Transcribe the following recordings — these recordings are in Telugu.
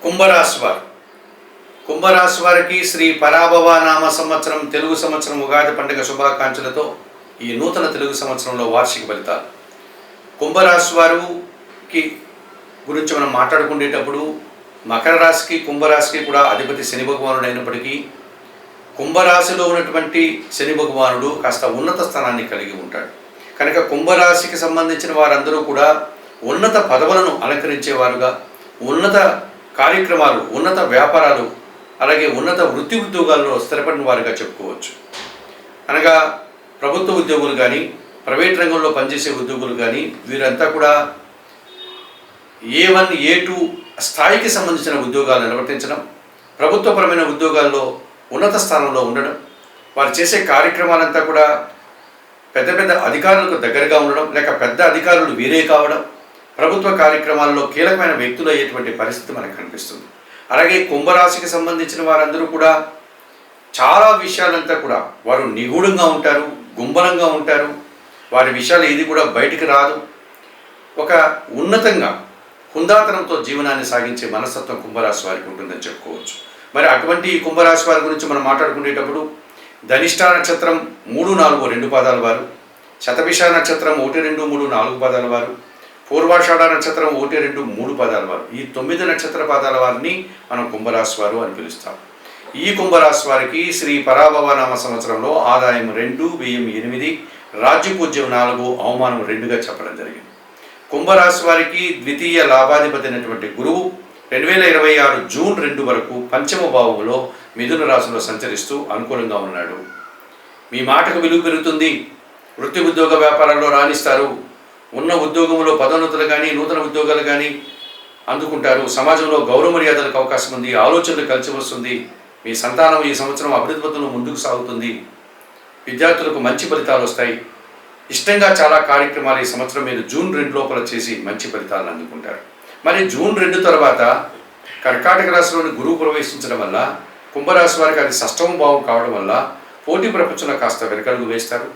కుంభరాశి వారు కుంభరాశి వారికి శ్రీ పరాభవ నామ సంవత్సరం తెలుగు సంవత్సరం ఉగాది పండుగ శుభాకాంక్షలతో ఈ నూతన తెలుగు సంవత్సరంలో వార్షిక ఫలితాలు. కుంభరాశి వారికి గురించి మనం మాట్లాడుకునేటప్పుడు మకర రాశికి కుంభరాశికి కూడా అధిపతి శని భగవానుడు అయినప్పటికీ కుంభరాశిలో ఉన్నటువంటి శని భగవానుడు కాస్త ఉన్నత స్థానాన్ని కలిగి ఉంటాడు. కనుక కుంభరాశికి సంబంధించిన వారందరూ కూడా ఉన్నత పదవులను అలంకరించేవారుగా, ఉన్నత కార్యక్రమాలు, ఉన్నత వ్యాపారాలు, అలాగే ఉన్నత వృత్తి ఉద్యోగాల్లో స్థిరపడిన వారుగా చెప్పుకోవచ్చు. అనగా ప్రభుత్వ ఉద్యోగులు కానీ, ప్రైవేట్ రంగంలో పనిచేసే ఉద్యోగులు కానీ వీరంతా కూడా A1, A2 స్థాయికి సంబంధించిన ఉద్యోగాలు నిర్వర్తించడం, ప్రభుత్వపరమైన ఉద్యోగాల్లో ఉన్నత స్థానంలో ఉండడం, వారు చేసే కార్యక్రమాలంతా కూడా పెద్ద పెద్ద అధికారులకు దగ్గరగా ఉండడం, లేక పెద్ద అధికారులు వీరే కావడం, ప్రభుత్వ కార్యక్రమాల్లో కీలకమైన వ్యక్తులు అయ్యేటువంటి పరిస్థితి మనకు కనిపిస్తుంది. అలాగే కుంభరాశికి సంబంధించిన వారందరూ కూడా చాలా విషయాలంతా కూడా వారు నిగూఢంగా ఉంటారు, గుంభనంగా ఉంటారు. వారి విషయాలు ఏది కూడా బయటికి రాదు. ఒక ఉన్నతంగా హుందాతనంతో జీవనాన్ని సాగించే మనస్తత్వం కుంభరాశి వారికి ఉంటుందని చెప్పుకోవచ్చు. మరి అటువంటి ఈ కుంభరాశి వారి గురించి మనం మాట్లాడుకునేటప్పుడు ధనిష్ట నక్షత్రం 3, 4, 2 పాదాల వారు, శతభిష నక్షత్రం 1, 2, 3, 4 పాదాల వారు, పూర్వాషాఢ నక్షత్రం 1, 2, 3 పాదాల వారు, ఈ 9 నక్షత్ర పాదాల వారిని మనం కుంభరాశి వారు అని పిలుస్తాం. ఈ కుంభరాశి వారికి శ్రీ పరాభవ నామ సంవత్సరంలో ఆదాయం 2, వ్యయం 8, రాజ్యపూజ్యం 4, అవమానం 2గా చెప్పడం జరిగింది. కుంభరాశి వారికి ద్వితీయ లాభాధిపతి అయినటువంటి గురువు 2026 జూన్ 2 వరకు పంచమ భావంలో మిథున రాశిలో సంచరిస్తూ అనుకూలంగా ఉన్నాడు. మీ మాటకు విలువ పెరుగుతుంది, వృత్తి ఉద్యోగ వ్యాపారాల్లో రాణిస్తారు, ఉన్న ఉద్యోగంలో పదోన్నతులు కానీ నూతన ఉద్యోగాలు కానీ అందుకుంటారు, సమాజంలో గౌరవ మర్యాదలకు అవకాశం ఉంది, ఆలోచనలు కలిసి వస్తుంది, మీ సంతానం ఈ సంవత్సరం అభివృద్ధి పథంలో ముందుకు సాగుతుంది, విద్యార్థులకు మంచి ఫలితాలు వస్తాయి. ఇష్టంగా చాలా కార్యక్రమాలు ఈ సంవత్సరం మీరు జూన్ 2 లోపల చేసి మంచి ఫలితాలను అందుకుంటారు. మరి జూన్ 2 తర్వాత కర్కాటక రాశిలోని గురువు ప్రవేశించడం వల్ల కుంభరాశి వారికి అది షష్టమ భావం కావడం వల్ల పోటీ ప్రపంచంలో కాస్త వెనకడుగు వేస్తారు.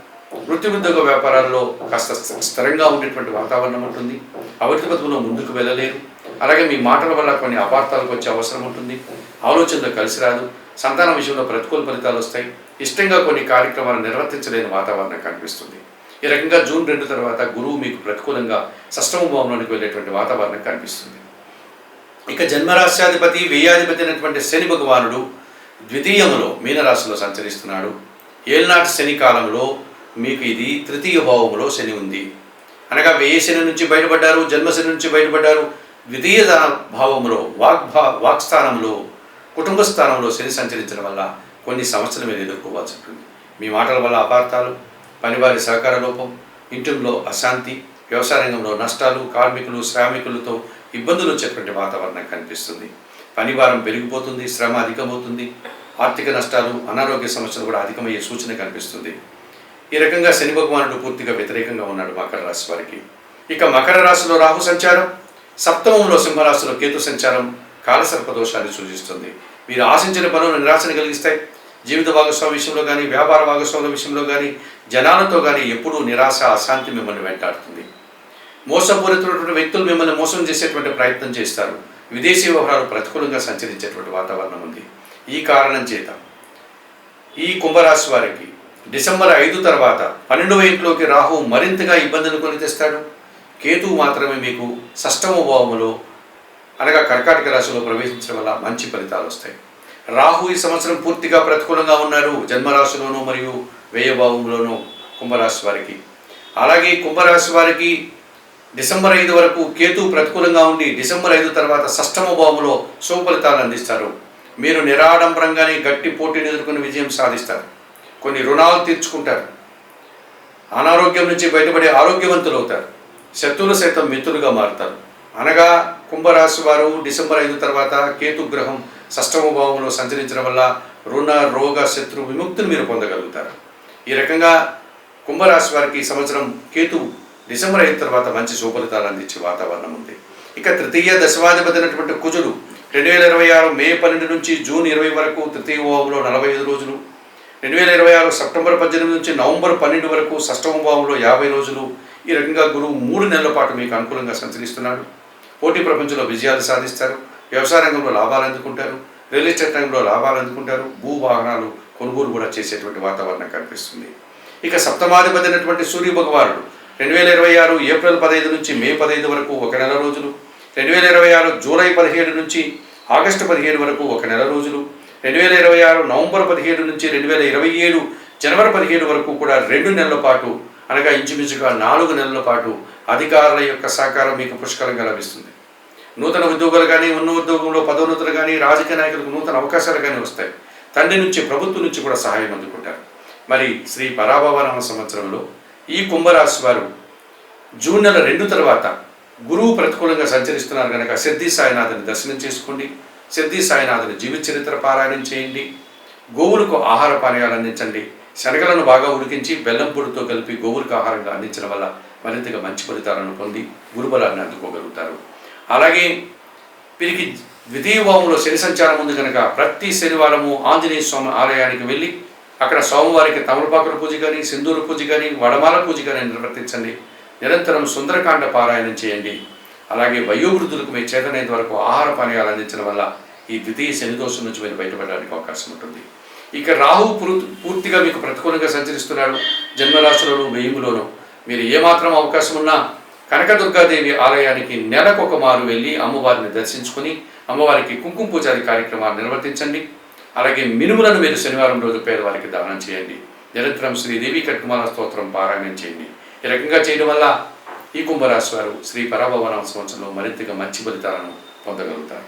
వృత్తి ఉద్యోగ వ్యాపారాల్లో కాస్త స్థిరంగా ఉండేటువంటి వాతావరణం ఉంటుంది, అభివృద్ధి పథంలో ముందుకు వెళ్ళలేరు. అలాగే మీ మాటల వల్ల కొన్ని అపార్థాలకు వచ్చే అవసరం ఉంటుంది, ఆలోచనలు కలిసి రాదు, సంతానం విషయంలో ప్రతికూల ఫలితాలు వస్తాయి, ఇష్టంగా కొన్ని కార్యక్రమాలు నిర్వర్తించలేని వాతావరణం కనిపిస్తుంది. ఈ రకంగా జూన్ 2 తర్వాత గురువు మీకు ప్రతికూలంగా షష్టమ భావంలోనికి వెళ్ళేటువంటి వాతావరణం కనిపిస్తుంది. ఇక జన్మరాశ్యాధిపతి వ్యయాధిపతి అయినటువంటి శని భగవానుడు ద్వితీయంలో మీనరాశిలో సంచరిస్తున్నాడు. ఏళ్నాటి శని కాలంలో మీకు ఇది తృతీయ భావంలో శని ఉంది. అనగా వ్యయ శని నుంచి బయటపడ్డారు, జన్మశని నుంచి బయటపడ్డారు. ద్వితీయ భావంలో వాక్స్థానంలో కుటుంబ స్థానంలో శని సంచరించడం వల్ల కొన్ని సమస్యలు మీరు ఎదుర్కోవాల్సి ఉంటుంది. మీ మాటల వల్ల అపార్థాలు, పనివారి సహకార లోపం, ఇంటిలో అశాంతి, వ్యవసాయ రంగంలో నష్టాలు, కార్మికులు శ్రామికులతో ఇబ్బందులు వచ్చేటువంటి వాతావరణం కనిపిస్తుంది. పనివారం పెరిగిపోతుంది, శ్రమ అధికమవుతుంది, ఆర్థిక నష్టాలు, అనారోగ్య సమస్యలు కూడా అధికమయ్యే సూచన కనిపిస్తుంది. ఈ రకంగా శని భగవానుడు పూర్తిగా వ్యతిరేకంగా ఉన్నాడు మకర రాశి వారికి. ఇక మకర రాశిలో రాహు సంచారం, సప్తమంలో సింహరాశిలో కేతు సంచారం కాలసర్ప దోషాన్ని సూచిస్తుంది. మీరు ఆశించిన పనులు నిరాశను కలిగిస్తాయి. జీవిత భాగస్వామి విషయంలో కానీ, వ్యాపార భాగస్వాముల విషయంలో కానీ, జనాలతో కానీ ఎప్పుడూ నిరాశ, అశాంతి మిమ్మల్ని వెంటాడుతుంది. మోసపూరితమైనటువంటి వ్యక్తులు మిమ్మల్ని మోసం చేసేటువంటి ప్రయత్నం చేస్తారు. విదేశీ వ్యవహారాలు ప్రతికూలంగా సంచరించేటువంటి వాతావరణం ఉంది. ఈ కారణం చేత ఈ కుంభరాశి వారికి డిసెంబర్ 5 తర్వాత 12వ ఇంట్లోకి రాహువు మరింతగా ఇబ్బందులు కొని తెస్తాడు. కేతువు మాత్రమే మీకు షష్టమ భావములో అనగా కర్కాటక రాశిలో ప్రవేశించడం వల్ల మంచి ఫలితాలు వస్తాయి. రాహు ఈ సంవత్సరం పూర్తిగా ప్రతికూలంగా ఉన్నారు, జన్మరాశిలోనూ మరియు వ్యయభావంలోనూ కుంభరాశి వారికి. అలాగే కుంభరాశి వారికి డిసెంబర్ 5 వరకు కేతు ప్రతికూలంగా ఉండి డిసెంబర్ 5 తర్వాత షష్టమ భావంలో శుభ ఫలితాలు అందిస్తారు. మీరు నిరాడంబరంగానే గట్టి పోటీని ఎదుర్కొని విజయం సాధిస్తారు. కొన్ని రుణాలు తీర్చుకుంటారు, అనారోగ్యం నుంచి బయటపడే ఆరోగ్యవంతులు అవుతారు, శత్రువులు సైతం మిత్రులుగా మారుతారు. అనగా కుంభరాశి వారు డిసెంబర్ 5 తర్వాత కేతు గ్రహం షష్టమ భావంలో సంచరించడం వల్ల రుణ రోగ శత్రు విముక్తిని మీరు పొందగలుగుతారు. ఈ రకంగా కుంభరాశి వారికి ఈ సంవత్సరం కేతు డిసెంబర్ 5 తర్వాత మంచి శుభఫలితాలు అందించే వాతావరణం ఉంది. ఇక తృతీయ దశమాధిపతి అయినటువంటి కుజుడు 2026 మే 12 నుంచి జూన్ 20 వరకు తృతీయ భావంలో 45 రోజులు, 2026 సెప్టెంబర్ 18 నుంచి నవంబర్ 12 వరకు షష్టమ భావంలో 50 రోజులు. ఈ రకంగా గురువు 3 నెలల పాటు మీకు అనుకూలంగా సంచరిస్తున్నాడు. పోటీ ప్రపంచంలో విజయాలు సాధిస్తారు, వ్యవసాయ రంగంలో లాభాలు అందుకుంటారు, రియల్ ఎస్టేట్ రంగంలో లాభాలు అందుకుంటారు, భూ వాహనాలు కొనుగోలు కూడా చేసేటువంటి వాతావరణం కనిపిస్తుంది. ఇక సప్తమాధిపతి అయినటువంటి సూర్య భగవానుడు 2026 ఏప్రిల్ 15 నుంచి మే 15 వరకు ఒక నెల రోజులు, 2026 జూలై 17 నుంచి ఆగస్టు 15 వరకు ఒక నెల రోజులు, 2026 నవంబర్ 17 నుంచి 2027 జనవరి 15 వరకు కూడా 2 నెలల పాటు, అనగా ఇంచుమించుగా 4 నెలల పాటు అధికారుల యొక్క సహకారం మీకు పుష్కలంగా లభిస్తుంది. నూతన ఉద్యోగాలు కానీ, ఉన్న ఉద్యోగంలో పదోన్నతులు కానీ, రాజకీయ నాయకులకు నూతన అవకాశాలు కానీ వస్తాయి. తండ్రి నుంచి, ప్రభుత్వం నుంచి కూడా సహాయం అందుకుంటారు. మరి శ్రీ పరాభవనామ సంవత్సరంలో ఈ కుంభరాశి వారు జూన్ నెల 2 తర్వాత గురువు ప్రతికూలంగా సంచరిస్తున్నారు కనుక సిద్ధి సాయినాథుని దర్శనం చేసుకోండి. సిద్ధి సాయినాథుని జీవిత చరిత్ర పారాయణం చేయండి. గోవులకు ఆహార పానీయాలు అందించండి. శనగలను బాగా ఉడికించి బెల్లం పొడితో కలిపి గోవులకు ఆహారంగా అందించడం వల్ల మరింతగా మంచి ఫలితాలను పొంది గురుబలాన్ని అందుకోగలుగుతారు. అలాగే వీరికి ద్వితీయ భావంలో శని సంచారం ఉంది కనుక ప్రతి శనివారము ఆంజనేయ స్వామి ఆలయానికి వెళ్ళి అక్కడ స్వామివారికి తమలపాకుల పూజ కానీ, సింధూర పూజ కానీ, వడమాల పూజ కానీ నిర్వర్తించండి. నిరంతరం సుందరకాండ పారాయణం చేయండి. అలాగే వయోవృద్ధులకు మీ చేతనైనంత వరకు ఆహార పానీయాలు అందించడం వల్ల ఈ ద్వితీయ శని దోషం నుంచి మీరు బయటపడడానికి అవకాశం ఉంటుంది. ఇక రాహువు పూర్తిగా మీకు ప్రతికూలంగా సంచరిస్తున్నాడు. జన్మరాశులను వ్యయములోను మీరు ఏమాత్రం అవకాశం ఉన్నా కనకదుర్గాదేవి ఆలయానికి నెలకొక మారు వెళ్ళి అమ్మవారిని దర్శించుకొని అమ్మవారికి కుంకుమ పూజాది కార్యక్రమాలు నిర్వర్తించండి. అలాగే మినుములను మీరు శనివారం రోజు పేదవారికి దానం చేయండి. నిరంతరం శ్రీదేవి కట్కుమాల స్తోత్రం పారాయణం చేయండి. ఈ రకంగా చేయడం వల్ల ఈ కుంభరాశి వారు శ్రీ పరాభవనామ సంవత్సరంలో మరింతగా మంచి ఫలితాలను పొందగలుగుతారు.